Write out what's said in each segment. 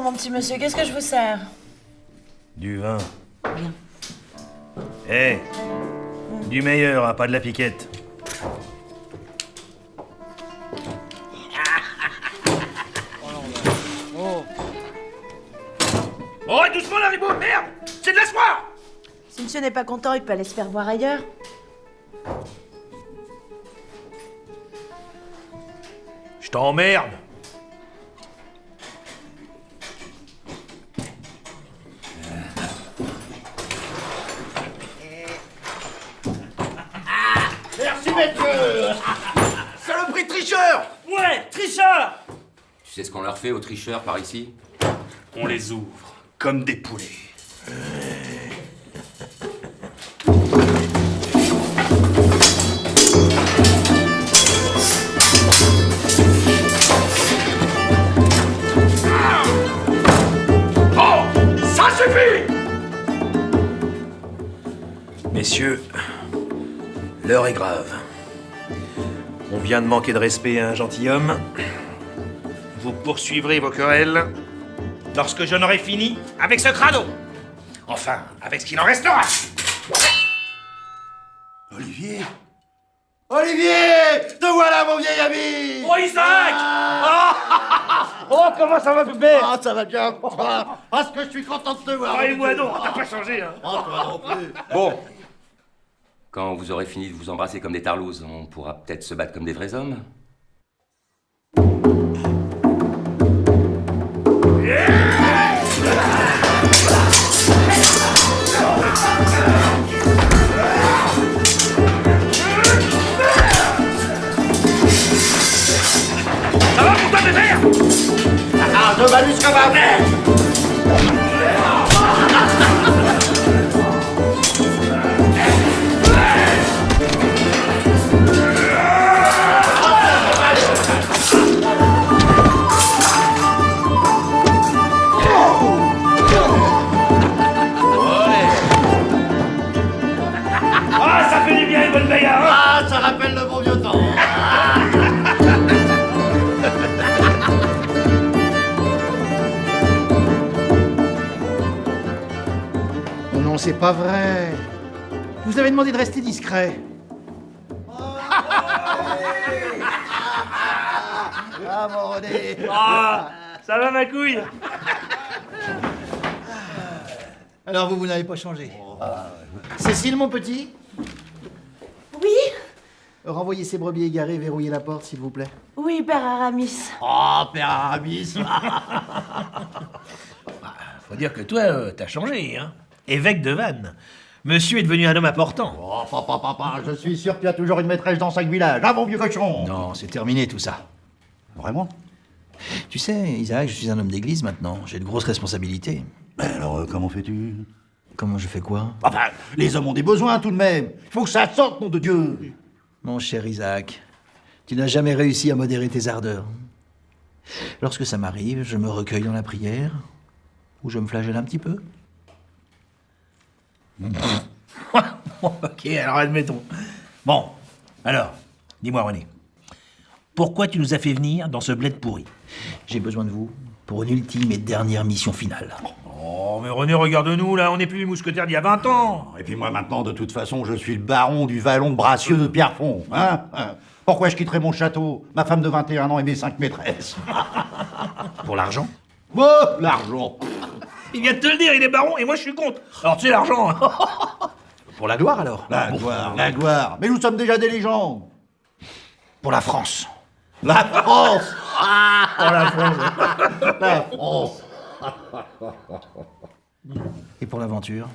mon petit monsieur, qu'est-ce que je vous sers? Du vin. Bien. Eh, du meilleur, hein, pas de la piquette. Oh, doucement la ribot, merde! C'est de l'espoir! Si monsieur n'est pas content, il peut aller se faire voir ailleurs. Je t'emmerde! Merci, messieurs. Saloperie de tricheur. Ouais, tricheur! Tu sais ce qu'on leur fait aux tricheurs par ici? On les ouvre comme des poulets. Oh, ça suffit. Messieurs, l'heure est grave. On vient de manquer de respect à un gentilhomme. Vous poursuivrez vos querelles lorsque j'en aurai fini avec ce crado. Enfin, avec ce qu'il en restera. Olivier. Olivier, te voilà, mon vieil ami. Oh, Isaac! Oh, comment ça va, bébé? Ah, ça va bien. Parce que je suis content de te voir. Oh, et moi non, t'as pas changé, hein. Oh, toi non plus. Bon. Quand vous aurez fini de vous embrasser comme des tarlouses, on pourra peut-être se battre comme des vrais hommes. Ça va pour toi, bébé? Ah, je m'amuse comme un mec. Ah, ça fait du bien une bonne bagarre, hein? Ah, ça rappelle le bon vieux temps. Oh non, c'est pas vrai. Vous avez demandé de rester discret. Ah, mon René. Ah, ça va ma couille? Alors vous n'avez pas changé. Cécile, mon petit, Oui? renvoyez ces brebis égarées et verrouillez la porte, s'il vous plaît. Oui, père Aramis. Oh, père Aramis. Faut dire que toi, t'as changé, hein? Évêque de Vannes. Monsieur est devenu un homme important. Oh, papa, je suis sûr qu'il y a toujours une maîtresse dans 5 villages. Ah, mon vieux cochon. Non, c'est terminé tout ça. Vraiment? Tu sais, Isaac, je suis un homme d'église maintenant. J'ai de grosses responsabilités. Alors, comment fais-tu? Comment je fais quoi? Enfin, les hommes ont des besoins tout de même. Il faut que ça sorte, nom de Dieu. Mon cher Isaac, tu n'as jamais réussi à modérer tes ardeurs. Lorsque ça m'arrive, je me recueille dans la prière, ou je me flagelle un petit peu. Ok, alors admettons. Bon, alors, dis-moi René, pourquoi tu nous as fait venir dans ce bled pourri? J'ai besoin de vous pour une ultime et dernière mission finale. Oh, mais René, regarde-nous, là, on n'est plus les mousquetaires d'il y a 20 ans. Et puis moi, maintenant, de toute façon, je suis le baron du vallon de Bracieux de Pierrefonds. Hein? Pourquoi je quitterais mon château, ma femme de 21 ans et mes 5 maîtresses? Pour l'argent? Oh, l'argent. Il vient de te le dire, il est baron, et moi je suis contre. Alors tu sais, l'argent... hein. Pour la gloire alors? La gloire. Mais nous sommes déjà des légendes. Pour la France. La France. Oh, la France. La France. Et pour l'aventure?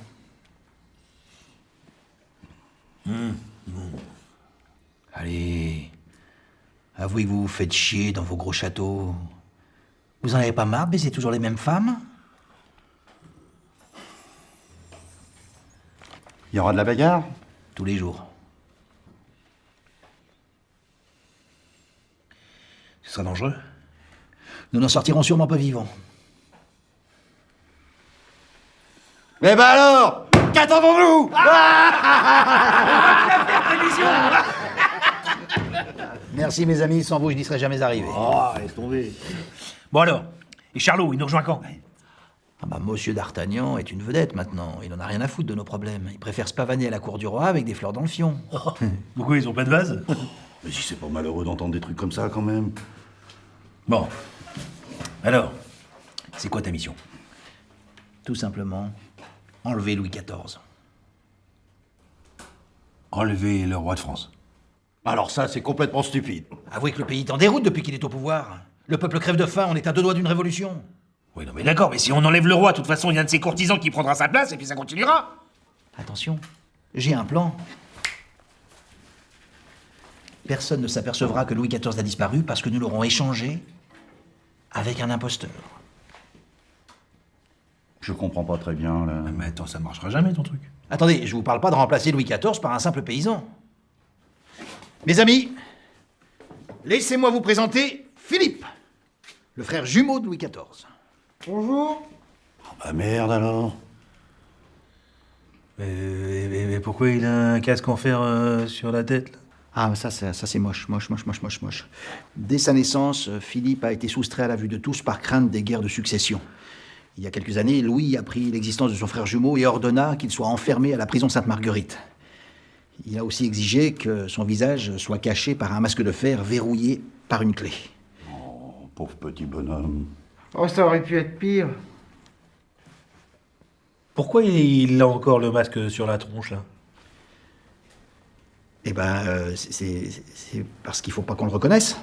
Allez, avouez que vous vous faites chier dans vos gros châteaux. Vous en avez pas marre de baiser toujours les mêmes femmes? Il y aura de la bagarre? Tous les jours. Ce sera dangereux. Nous n'en sortirons sûrement pas vivants. Eh ben alors, qu'attendons-nous? Merci mes amis, sans vous je n'y serais jamais arrivé. Oh, laisse tomber. Bon alors, Et Charlot, il nous rejoint quand? Ah bah, Monsieur d'Artagnan est une vedette maintenant. Il en a rien à foutre de nos problèmes. Il préfère se pavaner à la cour du roi avec des fleurs dans le fion. Pourquoi ils ont pas de vase? Mais si c'est pas malheureux d'entendre des trucs comme ça, quand même. Bon. Alors, c'est quoi ta mission? Tout simplement, enlever Louis XIV. Enlever le roi de France. Alors ça, c'est complètement stupide. Avouez que le pays est en déroute depuis qu'il est au pouvoir. Le peuple crève de faim, on est à 2 doigts d'une révolution. Oui, non mais d'accord, mais si on enlève le roi, de toute façon, il y a un de ses courtisans qui prendra sa place et puis ça continuera. Attention, j'ai un plan. Personne ne s'apercevra que Louis XIV a disparu parce que nous l'aurons échangé avec un imposteur. Je comprends pas très bien, là. Mais attends, ça marchera jamais ton truc. Attendez, je vous parle pas de remplacer Louis XIV par un simple paysan. Mes amis, laissez-moi vous présenter Philippe, le frère jumeau de Louis XIV. Bonjour. Bah merde, alors. Mais pourquoi il a un casque en fer sur la tête, là? Ah, ça c'est moche. Dès sa naissance, Philippe a été soustrait à la vue de tous par crainte des guerres de succession. Il y a quelques années, Louis apprit l'existence de son frère jumeau et ordonna qu'il soit enfermé à la prison Sainte-Marguerite. Il a aussi exigé que son visage soit caché par un masque de fer verrouillé par une clé. Oh, pauvre petit bonhomme. Oh, ça aurait pu être pire. Pourquoi il a encore le masque sur la tronche, là? Eh ben, c'est parce qu'il faut pas qu'on le reconnaisse.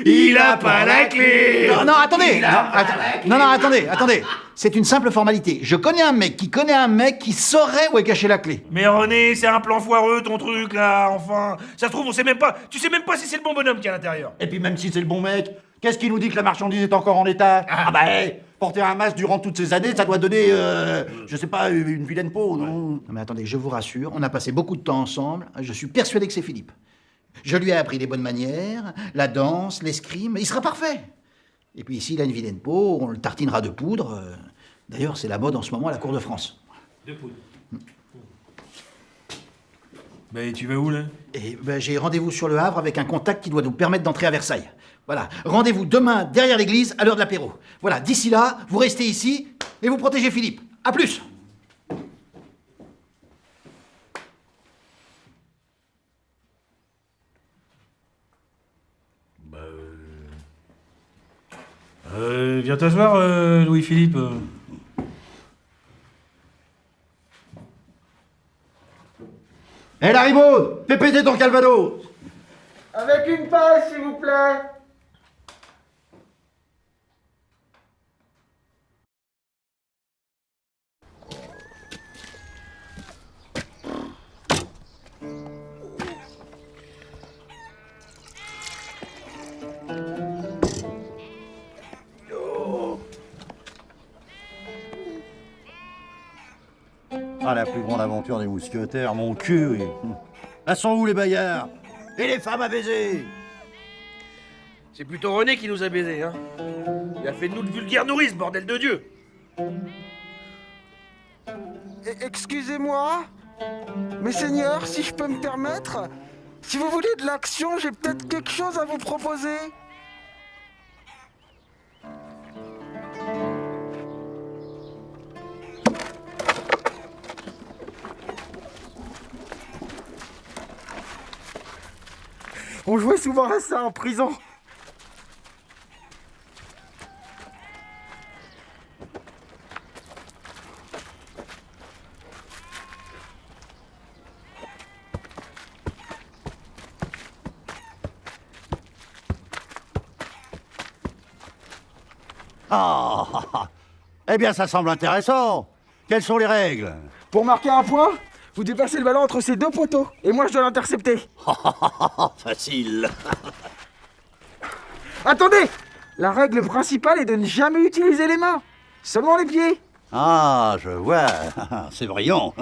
Il a pas la clé! Non, attendez. Attendez. C'est une simple formalité. Je connais un mec qui saurait où est cachée la clé. Mais René, c'est un plan foireux ton truc là, enfin. Ça se trouve, on sait même pas. Tu sais même pas si c'est le bon bonhomme qui est à l'intérieur. Et puis même si c'est le bon mec, qu'est-ce qui nous dit que la marchandise est encore en état? Ah bah, porter un masque durant toutes ces années, ça doit donner, je sais pas, une vilaine peau, non? Non mais attendez, je vous rassure, on a passé beaucoup de temps ensemble. Je suis persuadé que c'est Philippe. Je lui ai appris les bonnes manières, la danse, l'escrime, il sera parfait. Et puis s'il a une vilaine peau, on le tartinera de poudre. D'ailleurs, c'est la mode en ce moment à la cour de France. De poudre. Ben, tu vas où là? Et ben, j'ai rendez-vous sur le Havre avec un contact qui doit nous permettre d'entrer à Versailles. Voilà, rendez-vous demain derrière l'église à l'heure de l'apéro. Voilà, d'ici là, vous restez ici et vous protégez Philippe. À plus! Viens t'asseoir, Louis-Philippe. Hé, Laribaud, fais péter ton calvados! Avec une paille, s'il vous plaît. Ah, la plus grande aventure des mousquetaires, mon cul. Là sont où les baillards? Et les femmes à baiser? C'est plutôt René qui nous a baisés, hein. Il a fait de nous de vulgaires nourrices, bordel de Dieu. Excusez-moi, mes seigneurs, si je peux me permettre, si vous voulez de l'action, j'ai peut-être quelque chose à vous proposer. On jouait souvent à ça en prison. Ah, eh bien, ça semble intéressant. Quelles sont les règles? Pour marquer un point, vous déplacez le ballon entre ces deux poteaux, et moi je dois l'intercepter. Facile. Attendez! La règle principale est de ne jamais utiliser les mains, seulement les pieds. Ah, je vois. C'est brillant.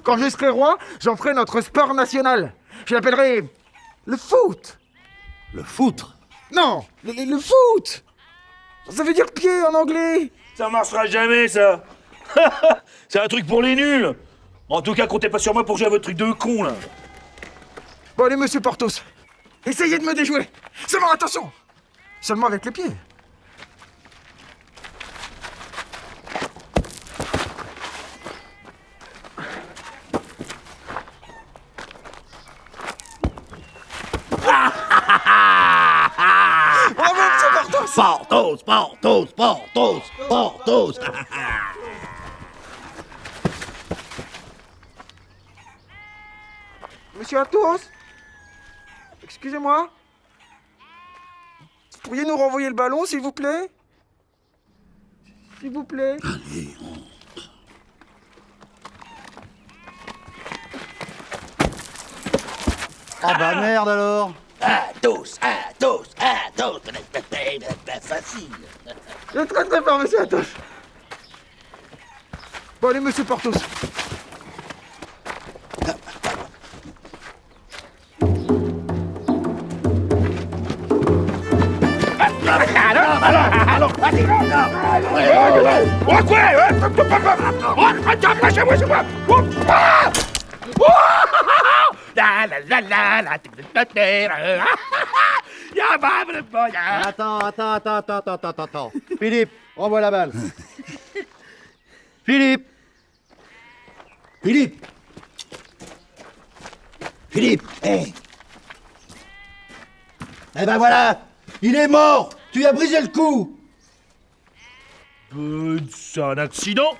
Quand je serai roi, j'en ferai notre sport national. Je l'appellerai le foot. Le foutre. Non, le foot. Ça veut dire pied en anglais. Ça marchera jamais, ça. C'est un truc pour les nuls. En tout cas, comptez pas sur moi pour jouer à votre truc de con, là. Bon allez, monsieur Porthos, essayez de me déjouer. Seulement attention, Seulement avec les pieds. Bravo, monsieur Porthos! Porthos. Monsieur Athos? Excusez-moi? Vous pourriez nous renvoyer le ballon, s'il vous plaît? S'il vous plaît? Ah bah merde alors. Facile. C'est très très fort, monsieur Athos. Bon, allez, monsieur Porthos. Attends. Philippe, renvoie la balle. Philippe. Hé. Eh ben voilà, il est mort. Tu lui as brisé le cou. C'est un accident.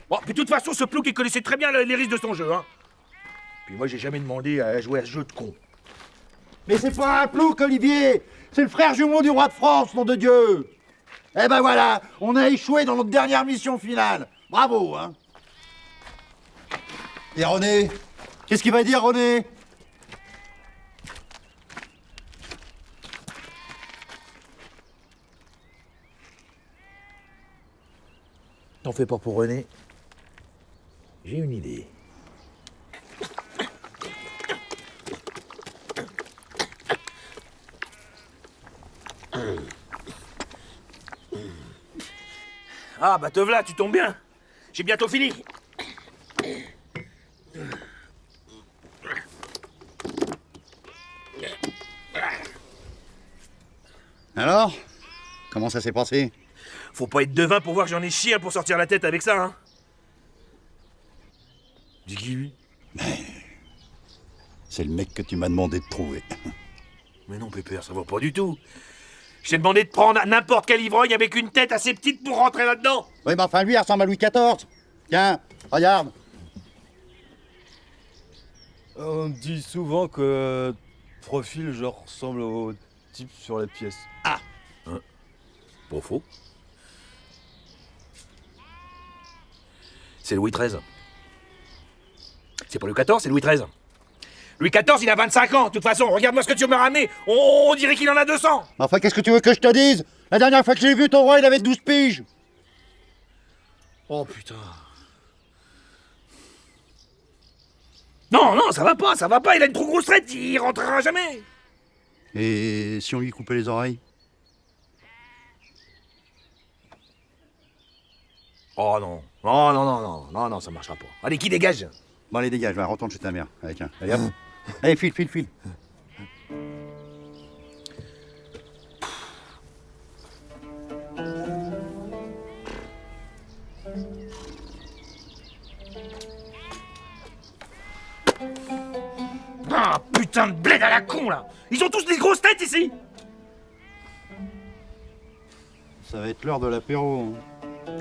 Bon, puis de toute façon, ce plouc, il connaissait très bien les risques de son jeu, hein. Puis moi, j'ai jamais demandé à jouer à ce jeu de con. Mais c'est pas un plouc, Olivier. C'est le frère jumeau du roi de France, nom de Dieu. Eh ben voilà, on a échoué dans notre dernière mission finale. Bravo, hein. Et René? Qu'est-ce qu'il va dire, René? T'en fais pas pour René. J'ai une idée. Ah bah te v'là, tu tombes bien. J'ai bientôt fini. Alors? Comment ça s'est passé? Faut pas être devin pour voir que j'en ai chié pour sortir la tête avec ça, hein. Dis qui, lui? C'est le mec que tu m'as demandé de trouver. Mais non, Pépère, ça va pas du tout. Je t'ai demandé de prendre n'importe quel ivrogne avec une tête assez petite pour rentrer là-dedans. Oui, mais enfin, lui, il ressemble à Louis XIV. Tiens, regarde. On dit souvent que profil genre ressemble au type sur la pièce. Pas faux. C'est Louis XIII. C'est pas Louis XIV, c'est Louis XIII. Louis XIV, il a 25 ans. De toute façon, regarde-moi ce que tu m'as ramené. On dirait qu'il en a 200. Enfin, qu'est-ce que tu veux que je te dise? La dernière fois que je l'ai vu, ton roi, il avait 12 piges. Oh putain. Non, ça va pas. Il a une trop grosse tête, il rentrera jamais. Et si on lui coupait les oreilles? Oh non, ça marchera pas. Allez, qui dégage? Bon, allez, dégage, va, retourne chez ta mère. Allez, tiens, allez, hop. Allez, file. Ah, putain de bled à la con, là. Ils ont tous des grosses têtes, ici. Ça va être l'heure de l'apéro.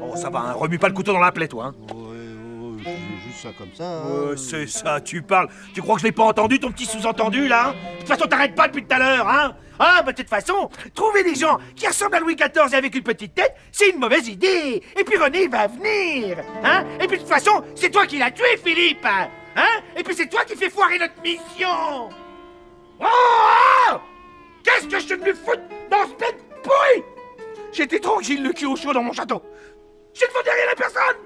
Oh, ça va, hein. Remue pas le couteau dans la plaie, toi, hein. Ouais, c'est juste ça comme ça. C'est ça, tu parles. Tu crois que je l'ai pas entendu, ton petit sous-entendu, là? De toute façon, t'arrêtes pas depuis tout à l'heure, hein? Ah, bah, de toute façon, trouver des gens qui ressemblent à Louis XIV et avec une petite tête, c'est une mauvaise idée. Et puis René va venir, hein? Et puis, de toute façon, c'est toi qui l'as tué, Philippe, hein? Et puis, c'est toi qui fais foirer notre mission. Oh! Qu'est-ce que je suis venu foutre dans ce bled pourri? J'étais tranquille, le cul au chaud dans mon château. Je ne foutais rien à personne.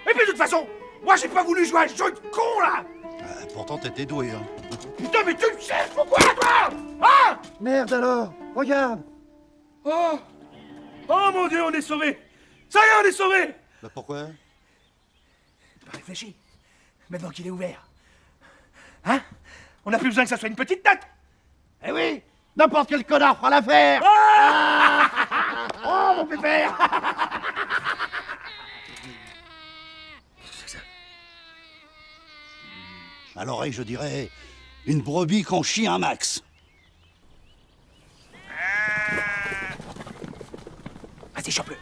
Et puis de toute façon, moi j'ai pas voulu jouer à ce jeu de con là. Pourtant, t'étais doué, hein. Putain, mais tu me cherches pourquoi toi? Ah! Merde alors, regarde. Oh mon Dieu, on est sauvés. Ça y est, on est sauvés. Bah pourquoi? Pas réfléchi. Maintenant qu'il est ouvert. Hein? On n'a plus besoin que ça soit une petite tête. Eh oui, n'importe quel connard fera l'affaire. Oh, mon pépère. À l'oreille, je dirais une brebis qu'on chie un max. Vas-y, chope-le.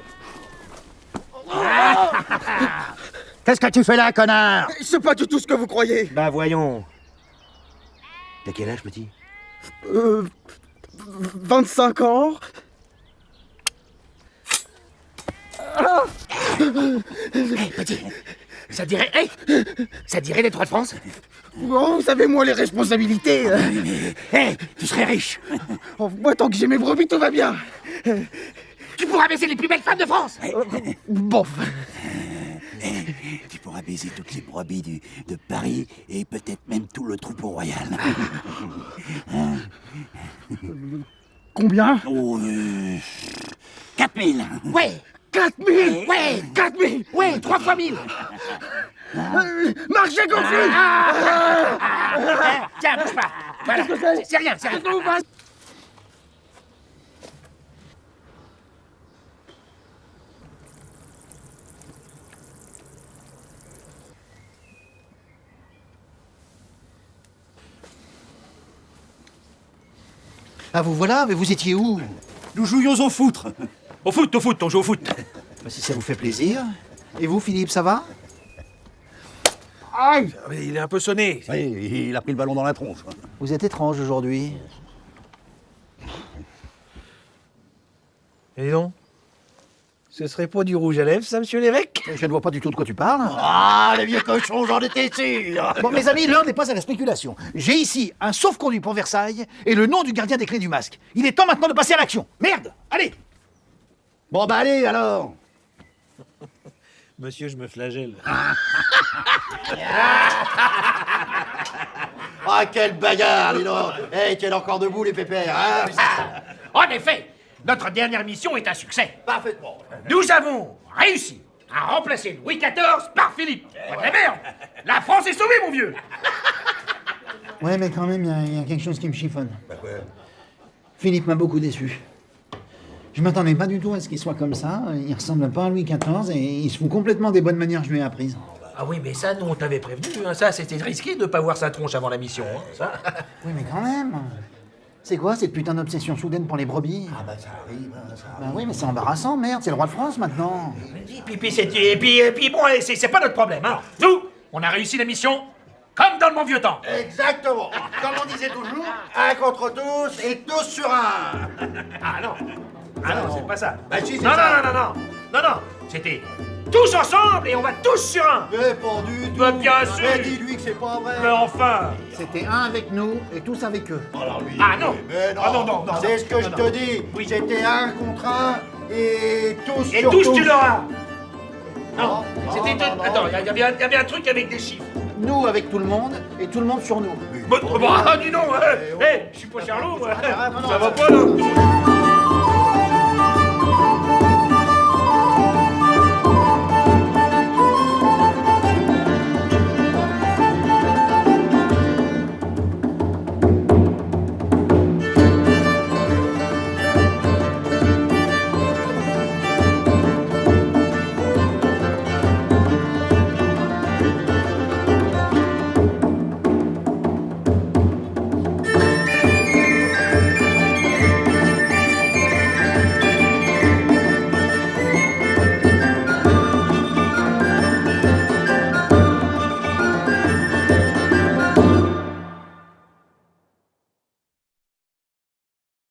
Qu'est-ce que tu fais là, connard? C'est pas du tout ce que vous croyez. Bah voyons. T'as quel âge, petit? 25 ans. Petit, ça dirait... ça dirait les 3 de France? Bon, vous savez, moi, les responsabilités. Tu serais riche. Oh, moi, tant que j'ai mes brebis, tout va bien. Tu pourras baiser les plus belles femmes de France. Bon. Tu pourras baiser toutes les brebis de Paris et peut-être même tout le troupeau royal. Combien? Oh, 4000. Ouais, 4000. ouais, 4000. ouais, 3 fois 1000. Marc, j'ai compris. Tiens, bouge pas. Voilà, c'est rien, c'est rien. Ah, vous voilà, mais vous étiez où? Nous jouions au foot. Au foot, on joue au foot. Bah, si ça vous fait plaisir. Et vous, Philippe, ça va? Aïe. Il est un peu sonné. Oui, il a pris le ballon dans la tronche. Vous êtes étrange aujourd'hui. Et dis donc, ce serait pas du rouge à lèvres, ça, monsieur l'évêque? Je ne vois pas du tout de quoi tu parles. Ah, les vieux cochons, j'en étais sûr. Bon, mes amis, l'heure n'est pas à la spéculation. J'ai ici un sauf-conduit pour Versailles et le nom du gardien des clés du masque. Il est temps maintenant de passer à l'action. Merde! Allez! Bon, bah allez, alors. Monsieur, je me flagelle. Ah, quelle bagarre, dis donc. Eh, tiens encore debout, les pépères, hein? En effet, notre dernière mission est un succès. Parfaitement. Nous avons réussi à remplacer Louis XIV par Philippe. Pas de la merde. La France est sauvée, mon vieux. Ouais, mais quand même, il y a quelque chose qui me chiffonne. Philippe m'a beaucoup déçu. Je m'attendais pas du tout à ce qu'il soit comme ça. Il ressemble pas à Louis XIV et il se fout complètement des bonnes manières que je lui ai apprises. Ah oui, mais ça, nous, on t'avait prévenu. Hein. Ça, c'était risqué de pas voir sa tronche avant la mission. Hein, ça. Oui, mais quand même. C'est quoi cette putain d'obsession soudaine pour les brebis? Ah, bah ça arrive, hein, ça Bah oui, mais c'est embarrassant, merde, c'est le roi de France maintenant. Et puis bon, c'est pas notre problème. Hein. Nous, on a réussi la mission comme dans le bon vieux temps. Exactement. Comme on disait toujours, un contre tous et tous sur un. Ah non. Ah non, c'est pas ça. Bah si, c'est non, ça. non. C'était tous ensemble et on va tous sur un. Mais pas du tout. Bah, bien sûr. Mais dis-lui que c'est pas vrai. Mais enfin. C'était un avec nous et tous avec eux. Alors lui. Ah non. Mais non. Ah non. C'est ce que Non, je non. te dis. Oui. C'était un contre un et tous Et sur tous, tous. tu l'auras. Non, Non, c'était... non. Attends, il y avait un truc avec des chiffres. Nous avec tout le monde et tout le monde sur nous. Bon, dis donc, je suis pas Charlot, moi. Ah, non, Ça va pas, là.